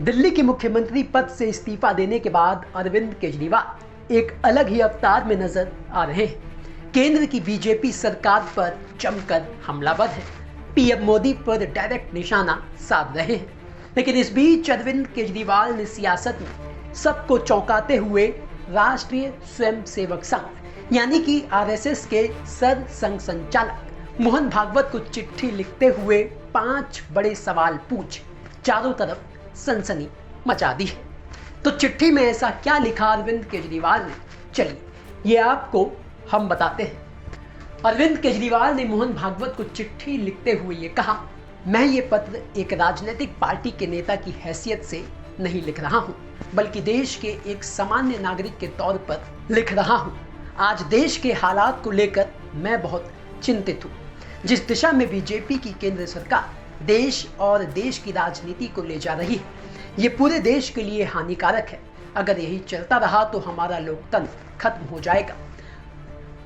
दिल्ली के मुख्यमंत्री पद से इस्तीफा देने के बाद अरविंद केजरीवाल एक अलग ही अवतार में नजर आ रहे हैं। केंद्र की बीजेपी सरकार पर जमकर हमलावर है। पीएम मोदी पर डायरेक्ट निशाना साध रहे हैं। लेकिन इस बीच अरविंद केजरीवाल ने सियासत में सबको चौंकाते हुए राष्ट्रीय स्वयंसेवक संघ यानी कि आरएसएस के सर संघ संचालक मोहन भागवत को चिट्ठी लिखते हुए 5 बड़े सवाल पूछ चारों तरफ सनसनी मचा दी है। तो चिट्ठी में ऐसा क्या लिखा अरविंद केजरीवाल ने, चलिए ये आपको हम बताते हैं। अरविंद केजरीवाल ने मोहन भागवत को चिट्ठी लिखते हुए ये कहा, मैं ये पत्र एक राजनीतिक पार्टी के नेता की हैसियत से नहीं लिख रहा हूँ, बल्कि देश के एक सामान्य नागरिक के तौर पर लिख रहा हूँ। आज देश के हालात को लेकर मैं बहुत चिंतित हूँ। जिस दिशा में बीजेपी की केंद्र सरकार देश और देश की राजनीति को ले जा रही है, ये पूरे देश के लिए हानिकारक है। अगर यही चलता रहा तो हमारा लोकतंत्र खत्म हो जाएगा,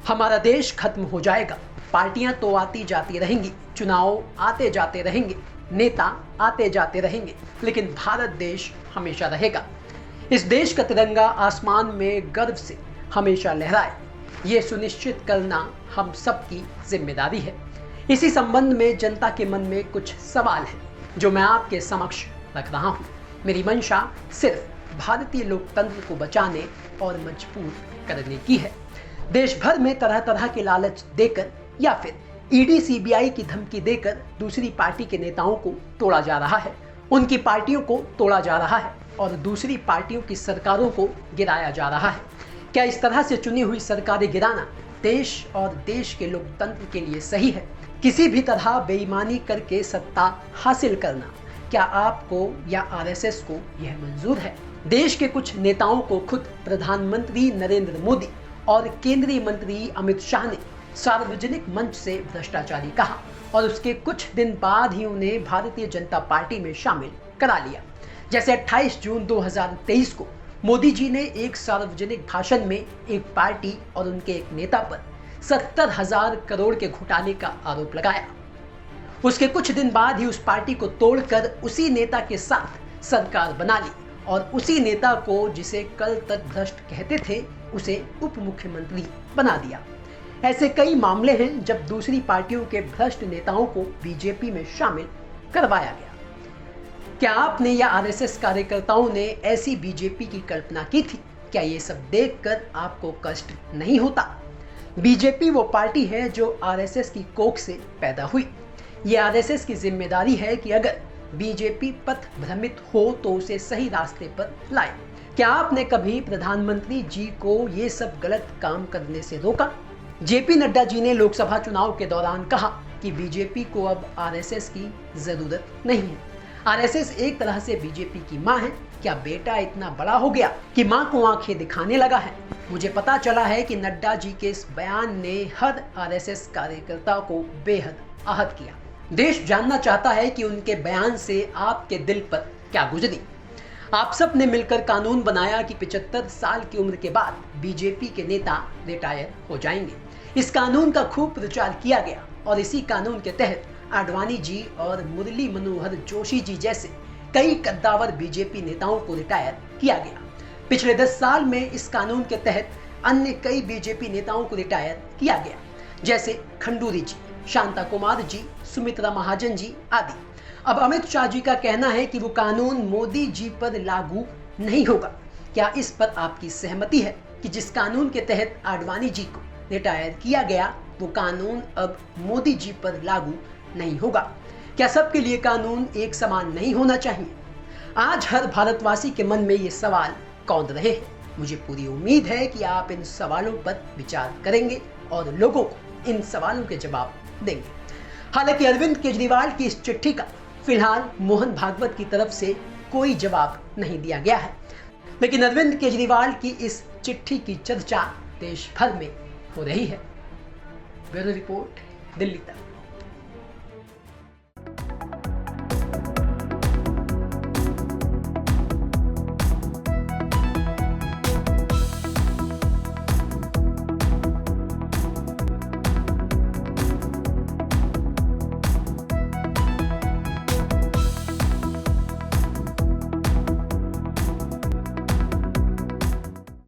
हमारा देश खत्म हो जाएगा। पार्टियां तो आती जाती रहेंगी, चुनाव आते जाते रहेंगे, नेता आते जाते रहेंगे, लेकिन भारत देश हमेशा रहेगा। इस देश का तिरंगा आसमान में गर्व से हमेशा लहराए, ये सुनिश्चित करना हम सबकी जिम्मेदारी है। इसी संबंध में जनता के मन में कुछ सवाल हैं जो मैं आपके समक्ष रख रहा हूं। मेरी मंशा सिर्फ भारतीय लोकतंत्र को बचाने और मजबूत करने की है। देश भर में तरह तरह के लालच देकर या फिर ईडी सीबीआई की धमकी देकर दूसरी पार्टी के नेताओं को तोड़ा जा रहा है, उनकी पार्टियों को तोड़ा जा रहा है और दूसरी पार्टियों की सरकारों को गिराया जा रहा है। क्या इस तरह से चुनी हुई सरकारें गिराना देश और देश के लोकतंत्र के लिए सही है? किसी भी तरह बेईमानी करके सत्ता हासिल करना क्या आपको या आरएसएस को यह मंजूर है? देश के कुछ नेताओं को खुद प्रधानमंत्री नरेंद्र मोदी और केंद्रीय मंत्री अमित शाह ने सार्वजनिक मंच से भ्रष्टाचारी कहा और उसके कुछ दिन बाद ही उन्हें भारतीय जनता पार्टी में शामिल करा लिया। जैसे 28 जून 2023 को मोदी जी ने एक सार्वजनिक भाषण में एक पार्टी और उनके एक नेता पर 70,000 करोड़ के घोटाले का आरोप लगाया। उसके कुछ दिन बाद ही उस पार्टी को तोड़कर उसी नेता के साथ सरकार बना ली और उसी नेता को, जिसे कल तक भ्रष्ट कहते थे, उसे उप मुख्यमंत्री बना दिया। ऐसे कई मामले हैं जब दूसरी पार्टियों के भ्रष्ट नेताओं को बीजेपी में शामिल करवाया गया। क्या आपने या आरएसएस कार्यकर्ताओं ने ऐसी बीजेपी की कल्पना की थी? क्या ये सब देखकर आपको कष्ट नहीं होता? बीजेपी वो पार्टी है जो आरएसएस की कोख से पैदा हुई। ये आरएसएस की जिम्मेदारी है कि अगर बीजेपी पथ भ्रमित हो तो उसे सही रास्ते पर लाए। क्या आपने कभी प्रधानमंत्री जी को ये सब गलत काम करने से रोका? जेपी नड्डा जी ने लोकसभा चुनाव के दौरान कहा कि बीजेपी को अब आरएसएस की जरूरत नहीं है। आरएसएस एक तरह से बीजेपी की मां है। क्या बेटा इतना बड़ा हो गया कि मां को आंखें दिखाने लगा है? मुझे पता चला है कि नड्डा जी के इस बयान ने हर आरएसएस कार्यकर्ता को बेहद आहत किया। देश जानना चाहता है कि उनके बयान से आपके दिल पर क्या गुजरी। आप सब ने मिलकर कानून बनाया कि 75 साल की उम्र के बाद बीजेपी के नेता रिटायर हो जाएंगे। इस कानून का खूब प्रचार किया गया और इसी कानून के तहत आडवाणी जी और मुरली मनोहर जोशी जी जैसे कई कद्दावर बीजेपी नेताओं को रिटायर किया गया। पिछले 10 साल में इस कानून के तहत अन्य कई बीजेपी नेताओं को रिटायर किया गया, जैसे खंडूरी जी, शांता कुमार जी, सुमित्रा महाजन जी आदि। अब अमित शाह जी का कहना है कि वो कानून मोदी जी पर लागू नहीं होगा। क्या इस पर आपकी सहमति है कि जिस कानून के तहत आडवाणी जी को रिटायर किया गया वो कानून अब मोदी जी पर लागू नहीं होगा? क्या सबके लिए कानून एक समान नहीं होना चाहिए? आज हर भारतवासी के मन में ये सवाल कौंध रहे हैं। मुझे पूरी उम्मीद है कि आप इन सवालों पर विचार करेंगे और लोगों को इन सवालों के जवाब देंगे। हालांकि अरविंद केजरीवाल की इस चिट्ठी का फिलहाल मोहन भागवत की तरफ से कोई जवाब नहीं दिया गया है, लेकिन अरविंद केजरीवाल की इस चिट्ठी की चर्चा देश भर में हो रही है। ब्यूरो रिपोर्ट, दिल्ली तक।